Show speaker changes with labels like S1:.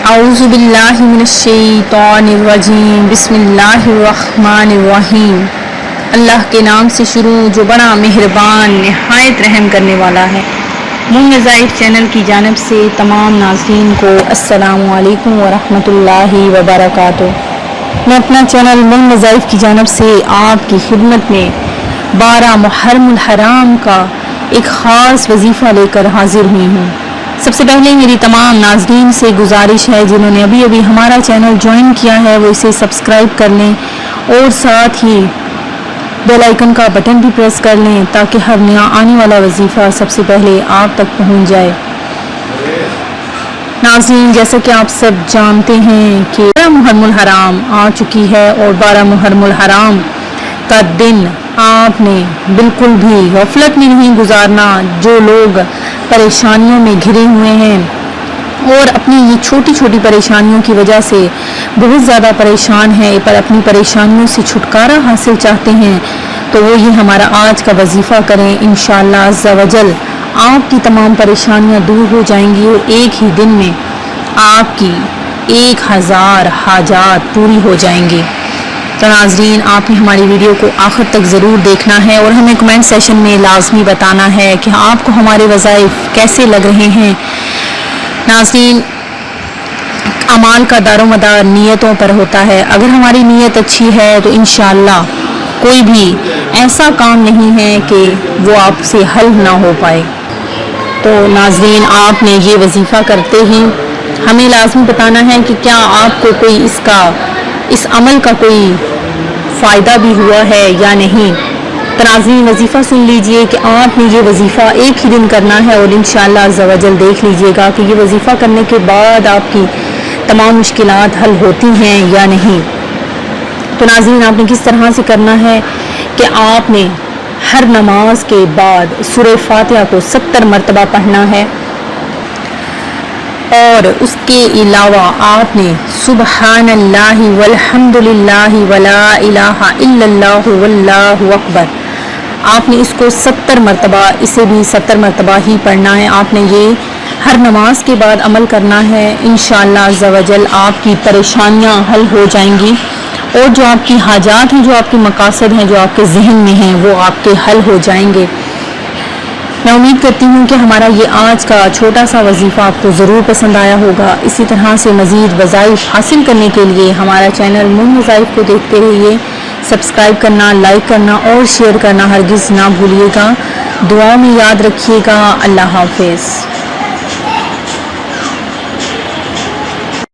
S1: اعوذ باللہ من الشیطان الرجیم بسم اللہ الرحمن الرحیم۔ اللہ کے نام سے شروع جو بڑا مہربان نہایت رحم کرنے والا ہے۔ مون نظائف چینل کی جانب سے تمام ناظرین کو السلام علیکم ورحمۃ اللہ وبرکاتہ۔ میں اپنا چینل مون نظائف کی جانب سے آپ کی خدمت میں 12 محرم الحرام کا ایک خاص وظیفہ لے کر حاضر ہوئی ہوں۔ سب سے پہلے میری تمام ناظرین سے گزارش ہے جنہوں نے ابھی ہمارا چینل جوائن کیا ہے وہ اسے سبسکرائب کر لیں اور ساتھ ہی بیل آئیکن کا بٹن بھی پریس کر لیں تاکہ ہر نیا آنے والا وظیفہ سب سے پہلے آپ تک پہنچ جائے۔ ناظرین، جیسا کہ آپ سب جانتے ہیں کہ 12 محرم الحرام آ چکی ہے اور 12 محرم الحرام کا دن آپ نے بالکل بھی غفلت میں نہیں گزارنا۔ جو لوگ پریشانیوں میں گھرے ہوئے ہیں اور اپنی یہ چھوٹی چھوٹی پریشانیوں کی وجہ سے بہت زیادہ پریشان ہیں پر اپنی پریشانیوں سے چھٹکارا حاصل چاہتے ہیں تو وہ یہ ہمارا آج کا وظیفہ کریں۔ انشاءاللہ عز و جل آپ کی تمام پریشانیاں دور ہو جائیں گی اور ایک ہی دن میں آپ کی 1000 حاجات پوری ہو جائیں گی۔ تو ناظرین، آپ نے ہماری ویڈیو کو آخر تک ضرور دیکھنا ہے اور ہمیں کمنٹ سیشن میں لازمی بتانا ہے کہ آپ کو ہمارے وظائف کیسے لگ رہے ہیں۔ ناظرین، اعمال کا دار و مدار نیتوں پر ہوتا ہے۔ اگر ہماری نیت اچھی ہے تو انشاءاللہ کوئی بھی ایسا کام نہیں ہے کہ وہ آپ سے حل نہ ہو پائے۔ تو ناظرین، آپ نے یہ وظیفہ کرتے ہی ہمیں لازمی بتانا ہے کہ کیا آپ کو کوئی اس عمل کا کوئی فائدہ بھی ہوا ہے یا نہیں۔ تو ناظرین، وظیفہ سن لیجئے کہ آپ نے یہ وظیفہ ایک ہی دن کرنا ہے اور انشاءاللہ عز و جل دیکھ لیجئے گا کہ یہ وظیفہ کرنے کے بعد آپ کی تمام مشکلات حل ہوتی ہیں یا نہیں۔ تو ناظرین، آپ نے کس طرح سے کرنا ہے کہ آپ نے ہر نماز کے بعد سورہ فاتحہ کو 70 مرتبہ پڑھنا ہے اور اس کے علاوہ آپ نے سبحان اللہ والحمد للہ ولا الہ الا اللہ واللہ اکبر، آپ نے اس کو 70 مرتبہ، اسے بھی 70 مرتبہ ہی پڑھنا ہے۔ آپ نے یہ ہر نماز کے بعد عمل کرنا ہے۔ انشاءاللہ عز و جل آپ کی پریشانیاں حل ہو جائیں گی اور جو آپ کی حاجات ہیں، جو آپ کے مقاصد ہیں، جو آپ کے ذہن میں ہیں، وہ آپ کے حل ہو جائیں گے۔ میں امید کرتی ہوں کہ ہمارا یہ آج کا چھوٹا سا وظیفہ آپ کو ضرور پسند آیا ہوگا۔ اسی طرح سے مزید وظائف حاصل کرنے کے لیے ہمارا چینل مون وظائف کو دیکھتے رہیے۔ سبسکرائب کرنا، لائک کرنا اور شیئر کرنا ہرگز نہ بھولیے گا۔ دعاؤں میں یاد رکھیے گا۔ اللہ حافظ۔